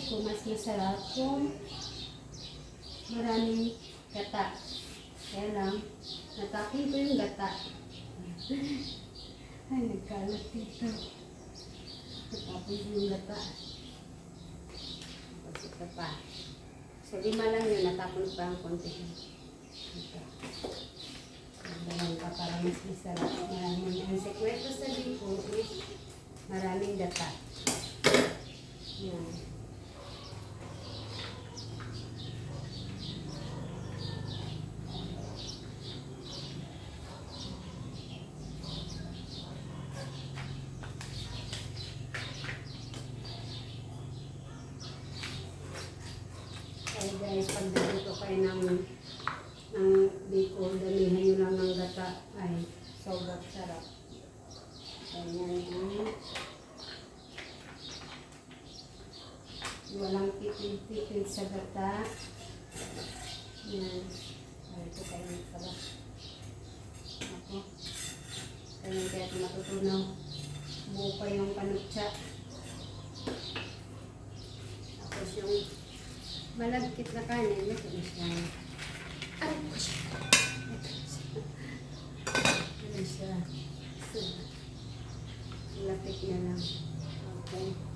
ko, mas masarap kung maraming gata. Kaya lang, natapon ko yung gata. Ay, nagkalat dito. Natapon ko yung gata. Tapos ito pa. So, 5 lang yun. Natapon pa ang konti. Ito. Ganun pa para mas masarap. Maraming ang sekreto sa biko is maraming gata. Yan. Kaya guys, pag nandito kayo ng biko, damihan nyo lang ng gata. Ay, sobrang sarap. Ganyan. Walang tipid-tipid sa gata. Yan. Ay, ito kayo pala. Ako. Kaya ito matutunaw. Buo pa yung panutsa. Tapos yung malagkit na kanin, ito na siya. Ay, ito siya. So, lapit niya lang. Okay.